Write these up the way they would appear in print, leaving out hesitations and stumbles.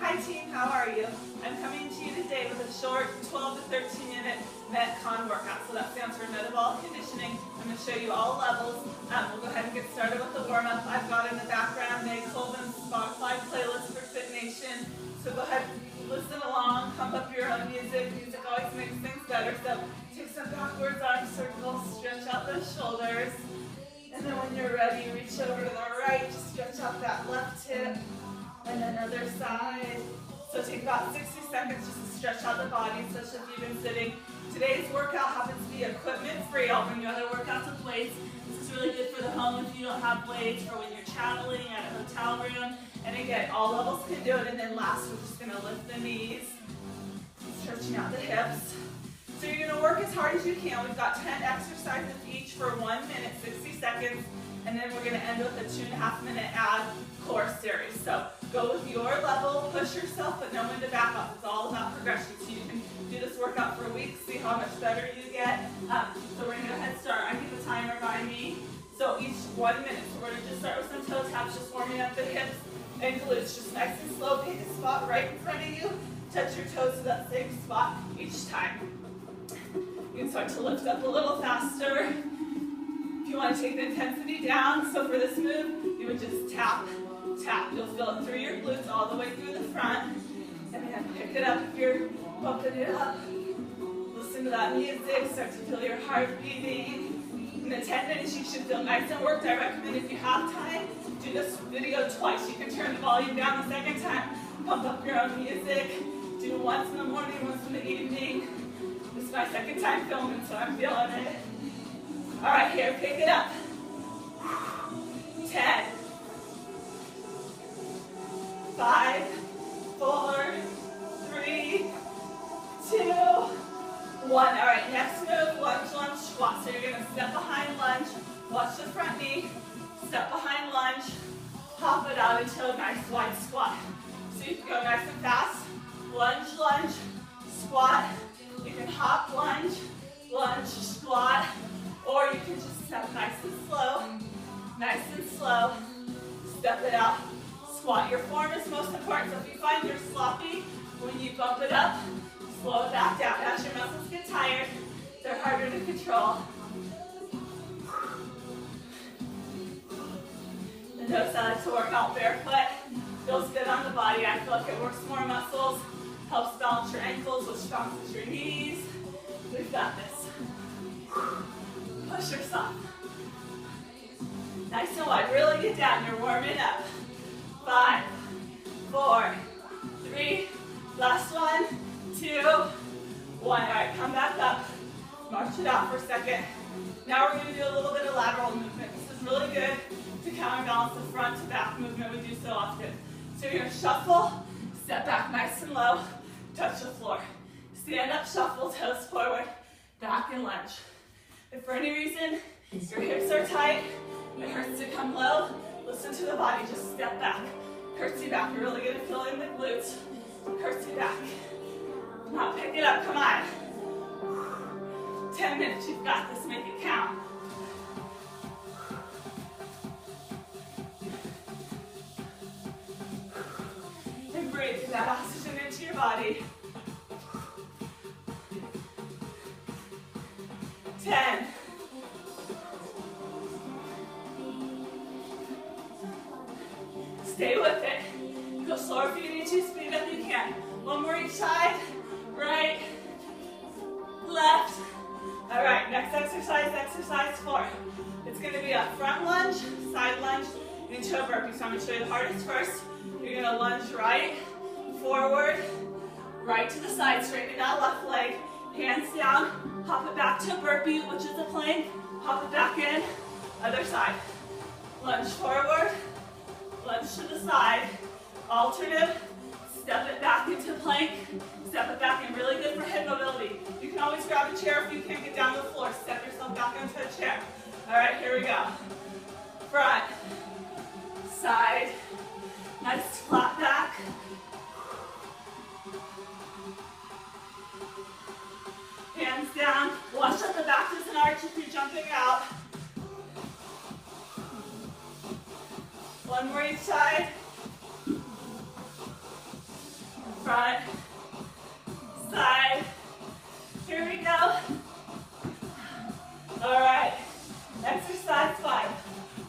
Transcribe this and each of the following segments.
Hi team, how are you? I'm coming to you today with a short 12 to 13 minute Metcon workout. So that stands for metabolic conditioning. I'm going to show you all levels. We'll go ahead and get started with the warm-up. I've got in the background Meg Colvin's Spotify playlist for Fit Nation. So go ahead, listen along, pump up your own music. Music always makes things better. So take some backwards arm circles, stretch out those shoulders. And then when you're ready, reach over to the right, stretch out that left hip. And another side. So take about 60 seconds just to stretch out the body, especially if you've been sitting. Today's workout happens to be equipment free. I'll bring you other workouts with weights. This is really good for the home if you don't have weights, or when you're traveling at a hotel room. And again, all levels can do it. And then last, we're just going to lift the knees, stretching out the hips. So you're going to work as hard as you can. We've got 10 exercises each for 1 minute, 60 seconds. And then we're going to end with a 2.5 minute ab core series. So go with your level, push yourself, but know when to back off. It's all about progression. So you can do this workout for weeks, see how much better you get. So we're going to go ahead and start. I keep a timer by me. So each 1 minute. So we're going to just start with some toe taps, just warming up the hips and glutes. Just nice and slow. Pick a spot right in front of you. Touch your toes to that same spot each time. You can start to lift up a little faster. If you want to take the intensity down, so for this move, you would just tap, tap. You'll feel it through your glutes all the way through the front. And then pick it up if you're bumping it up. Listen to that music, start to feel your heart beating. In the 10 minutes, you should feel nice and worked. I recommend if you have time, do this video twice. You can turn the volume down the second time, pump up your own music. Do it once in the morning, once in the evening. This is my second time filming, so I'm feeling it. All right, here, pick it up. 10, 5, 4, 3, 2, 1. All right, next move, lunge, lunge, squat. So you're going to step behind lunge, watch the front knee, step behind lunge, hop it out into a nice wide squat. So you can go nice and fast, lunge, lunge, squat. You can hop, lunge, lunge, squat. Or you can just step nice and slow, step it out, squat. Your form is most important, so if you find you're sloppy, when you bump it up, slow it back down. As your muscles get tired, they're harder to control. And notice I like to work out barefoot. Feels good on the body. I feel like it works more muscles, helps balance your ankles, which balances your knees. We've got this. Push yourself. Nice and wide. Really get down. You're warming up. 5, 4, 3. Last 1, 2, 1. All right, come back up. March it out for a second. Now we're going to do a little bit of lateral movement. This is really good to counterbalance the front to back movement we do so often. So you're going to shuffle, step back nice and low, touch the floor. Stand up, shuffle, toes forward, back and lunge. If for any reason your hips are tight, it hurts to come low, listen to the body, just step back. Curtsy back, you're really going to feel in the glutes. Curtsy back. Now pick it up, come on. 10 minutes, you've got this, make it count. And breathe, get that oxygen into your body. 10. Stay with it. Go slower if you need to, speed up if you can. One more each side. Right, left. All right, next exercise, exercise 4. It's going to be a front lunge, side lunge, into a burpee. So I'm going to show you the hardest first. You're going to lunge right, forward, right to the side, straighten out left leg, hands down, hop it back to a burpee, which is a plank, hop it back in, other side. Lunge forward, lunge to the side, alternative, step it back into plank, step it back in, really good for hip mobility. You can always grab a chair if you can't get down to the floor, step yourself back into a chair. All right, here we go. Front, side, nice flat back. Hands down, watch out the back doesn't arch if you're jumping out. One more each side. front, side. Here we go. All right, exercise 5.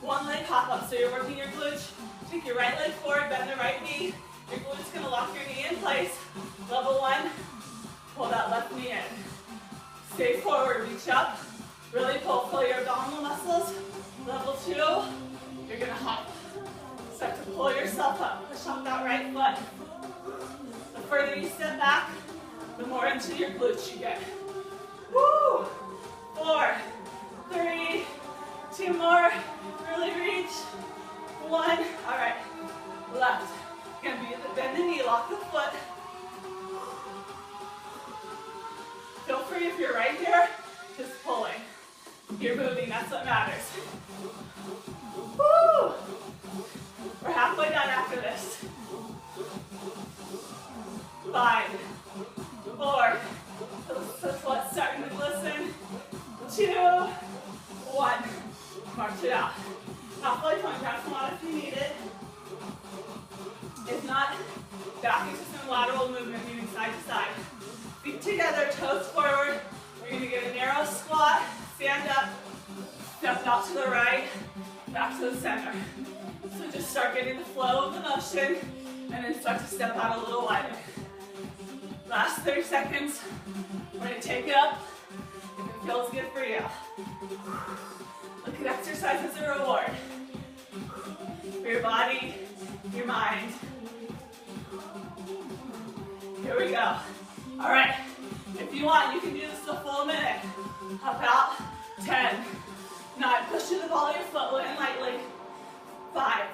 One leg hop up, so you're working your glutes. Take your right leg forward, bend the right knee. Your glutes gonna lock your knee in place. Level 1, pull that left knee in. Stay forward, reach up. Really pull your abdominal muscles. Level 2, you're gonna hop. Start to pull yourself up. Push up that right foot. The further you step back, the more into your glutes you get. Woo! 4, 3, 2 more. Really reach. 1. All right. Left. Gonna be bend the knee, lock the foot. Feel free if you're right here, just pulling. You're moving, that's what matters. Woo! We're halfway done after this. 5, 4, the foot's starting to glisten. 2, 1. March it out. Halfway point, grab some water if you need it. If not, back into some lateral movement, moving side to side. Feet together, toes forward. We're going to get a narrow squat, stand up, step out to the right, back to the center. So just start getting the flow of the motion, and then start to step out a little wider. Last 30 seconds. We're going to take it up if it feels good for you. Look at exercise as a reward for your body, your mind. Here we go. All right. If you want, you can do this the full minute. About 10, 9. Push through the ball of your foot, land lightly. 5,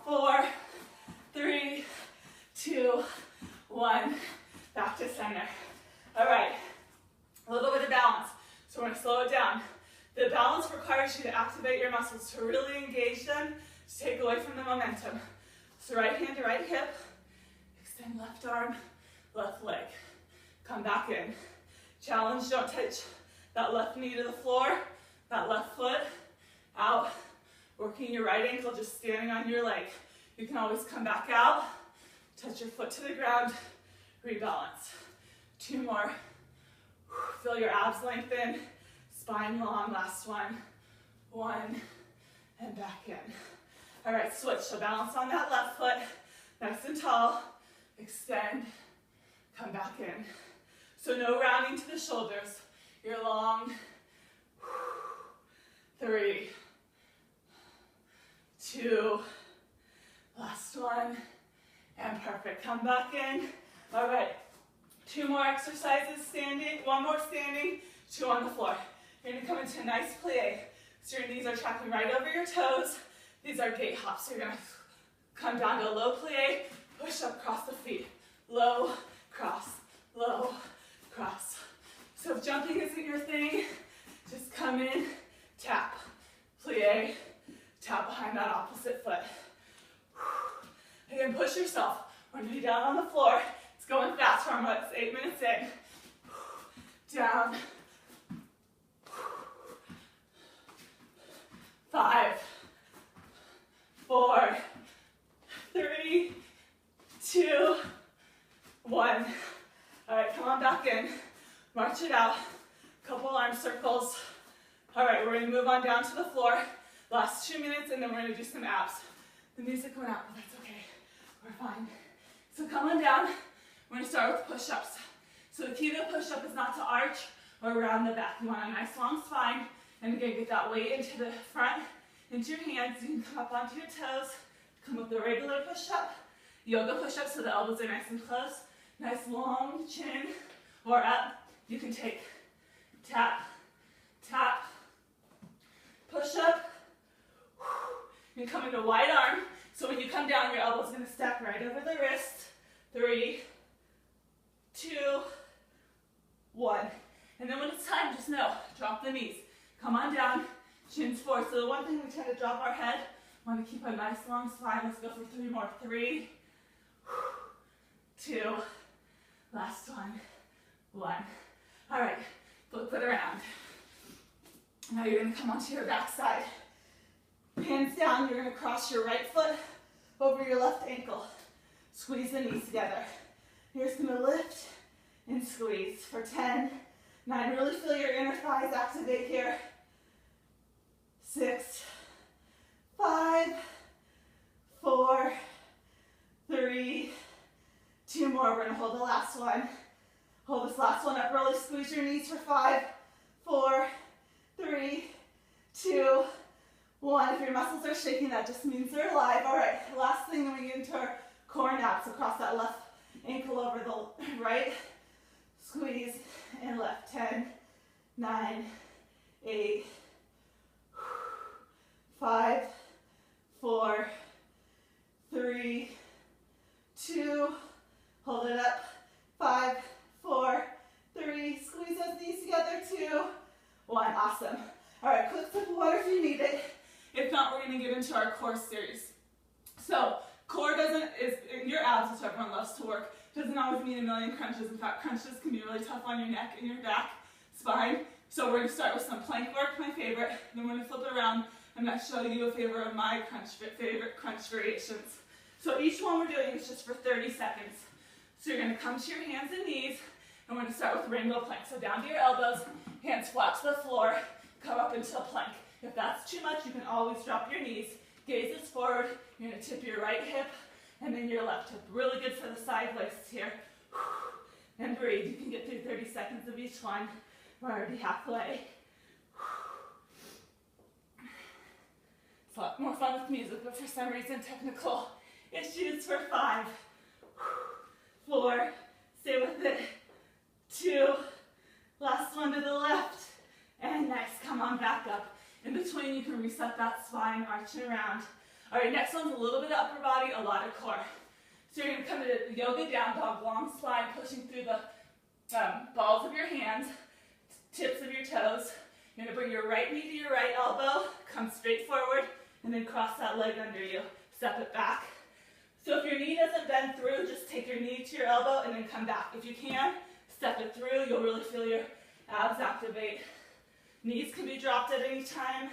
4, 3, 2, 1. Back to center. All right. A little bit of balance. So we're going to slow it down. The balance requires you to activate your muscles, to really engage them, to take away from the momentum. So right hand to right hip, extend left arm, left leg. Come back in. Challenge, don't touch that left knee to the floor, that left foot out. Working your right ankle, just standing on your leg. You can always come back out, touch your foot to the ground, rebalance. 2 more. Feel your abs lengthen, spine long, last one. 1, and back in. All right, switch, so balance on that left foot, nice and tall, extend, come back in. So no rounding to the shoulders, you're long. 3, 2, last one, and perfect. Come back in. All right, 2 more exercises standing, 1 more standing, 2 on the floor. You're gonna come into a nice plie. So your knees are tracking right over your toes. These are gate hops. So you're gonna come down to a low plie, push up, cross the feet. Low, cross, low, cross. So if jumping isn't your thing, just come in, tap, plie, tap behind that opposite foot. Again, push yourself. We're gonna be down on the floor. It's going fast. Remember, it's 8 minutes in. Down. 5, 4, 3, 2, 1. All right, come on back in. March it out. Couple arm circles. All right, we're gonna move on down to the floor. Last 2 minutes, and then we're gonna do some abs. The music went out, but that's okay. We're fine. So come on down. We're gonna start with push-ups. So the key to a push-up is not to arch or round the back. You want a nice long spine, and again, get that weight into the front, into your hands. You can come up onto your toes, come with the regular push-up, yoga push-up, so the elbows are nice and close. Nice long chin, or up. You can take tap, tap, push-up. You come into wide arm, so when you come down, your elbow's gonna stack right over the wrist. 3, 2, 1. And then when it's time, just know, drop the knees. Come on down, chins forward. So the one thing we tend to drop our head, want to keep a nice long spine. Let's go for 3 more. 3, 2, last one, 1. All right, flip it around. Now you're gonna come onto your back side. Hands down, you're gonna cross your right foot over your left ankle. Squeeze the knees together. You're just gonna lift and squeeze for 10, 9, really feel your inner thighs activate here. 6, 5, 4, 3, 2 more. We're gonna hold the last one. Hold this last one up, really squeeze your knees for 5, 4, 3, 2, 1. If your muscles are shaking, that just means they're alive. All right, last thing, then we get into our core nap. So cross that left ankle over the right, squeeze and left. 10, 9, 8, 5, 4, 3, 2, hold it up. 5, 4, 3, squeeze those knees together. 2, 1. Awesome. All right, quick sip of water if you need it. If not, we're going to get into our core series. So core is your abs, which everyone loves to work, doesn't always mean a million crunches. In fact, crunches can be really tough on your neck and your back, spine. So we're going to start with some plank work, my favorite. Then we're going to flip it around. I'm going to show you a favor of my favorite crunch variations. So each one we're doing is just for 30 seconds. So you're going to come to your hands and knees, and we're going to start with rainbow plank. So down to your elbows, hands flat to the floor, come up into a plank. If that's too much, you can always drop your knees, gazes forward. You're going to tip your right hip and then your left hip. Really good for the side lifts here. And breathe. You can get through 30 seconds of each one. We're already halfway. It's a lot more fun with music, but for some reason, technical issues. For 5, 4, stay with it. 2, last one to the left. And nice, come on back up. In between, you can reset that spine, arching around. All right, next one's a little bit of upper body, a lot of core. So you're gonna come to yoga down dog, long spine, pushing through the balls of your hands, tips of your toes. You're gonna bring your right knee to your right elbow, come straight forward, and then cross that leg under you. Step it back. So if your knee doesn't bend through, just take your knee to your elbow and then come back. If you can, step it through. You'll really feel your abs activate. Knees can be dropped at any time.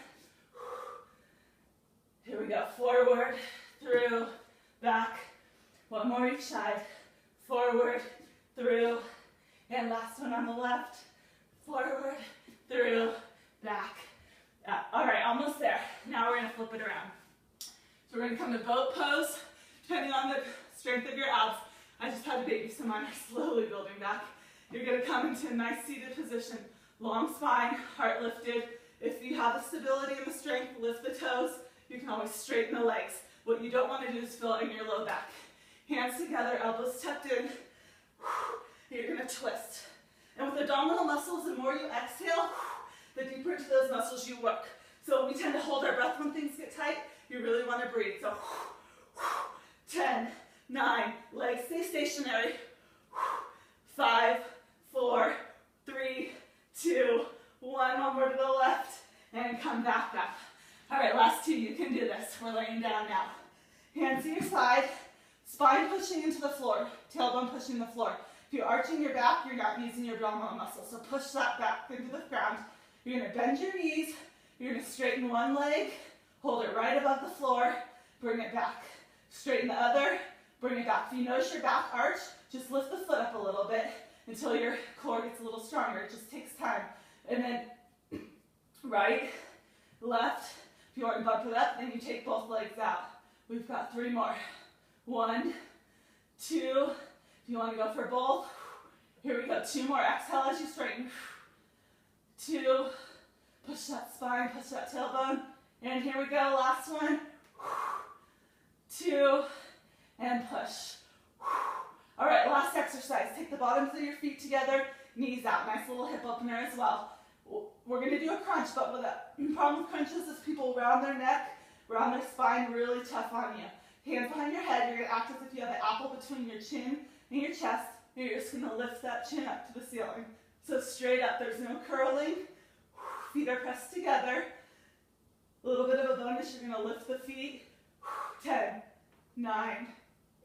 Here we go. Forward, through, back. One more each side. Forward, through, and last one on the left. Forward, through, back. All right, almost there. Now we're going to flip it around. So we're going to come to boat pose. Depending on the strength of your abs, I just had a baby, so mine are slowly building back. You're going to come into a nice seated position. Long spine, heart lifted. If you have the stability and the strength, lift the toes. You can always straighten the legs. What you don't want to do is fill in your low back. Hands together, elbows tucked in. You're going to twist. And with abdominal muscles, the more you exhale, the deeper into those muscles you work. So we tend to hold our breath when things get tight. You really want to breathe. So 10, 9, legs stay stationary. 5, 4, 3, 2, 1. One more to the left. And come back up. All right, last 2. You can do this. We're laying down now. Hands to your side. Spine pushing into the floor. Tailbone pushing the floor. If you're arching your back, you're not using your abdominal muscles. So push that back into the ground. You're going to bend your knees. You're going to straighten one leg. Hold it right above the floor. Bring it back. Straighten the other. Bring it back. If you notice your back arch, just lift the foot up a little bit until your core gets a little stronger. It just takes time. And then right, left. If you want to bump it up, then you take both legs out. We've got 3 more. 1, 2. If you want to go for both, here we go. 2 more. Exhale as you straighten. 2. Push that spine, push that tailbone. And here we go. Last one. 2. And push. All right, last exercise. Take the bottoms of your feet together, knees out. Nice little hip opener as well. We're going to do a crunch, but with the problem with crunches is people round their neck, round their spine, really tough on you. Hands behind your head. You're going to act as if you have an apple between your chin and your chest. And you're just going to lift that chin up to the ceiling. So straight up. There's no curling. Feet are pressed together. A little bit of a bonus. You're going to lift the feet. 10, 9,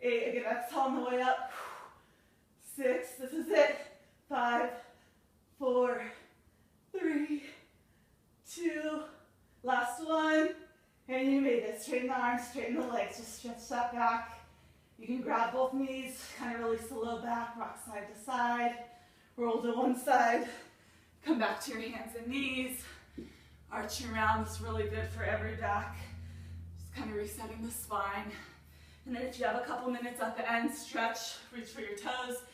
8. Again, exhale on the way up. 6. This is it. 5, 4, 3, 2. Last one. And you made it. Straighten the arms, straighten the legs. Just stretch that back. You can grab both knees, kind of release the low back, rock side to side, roll to one side, come back to your hands and knees, arching around. This is really good for every back. Just kind of resetting the spine. And then if you have a couple minutes at the end, stretch, reach for your toes.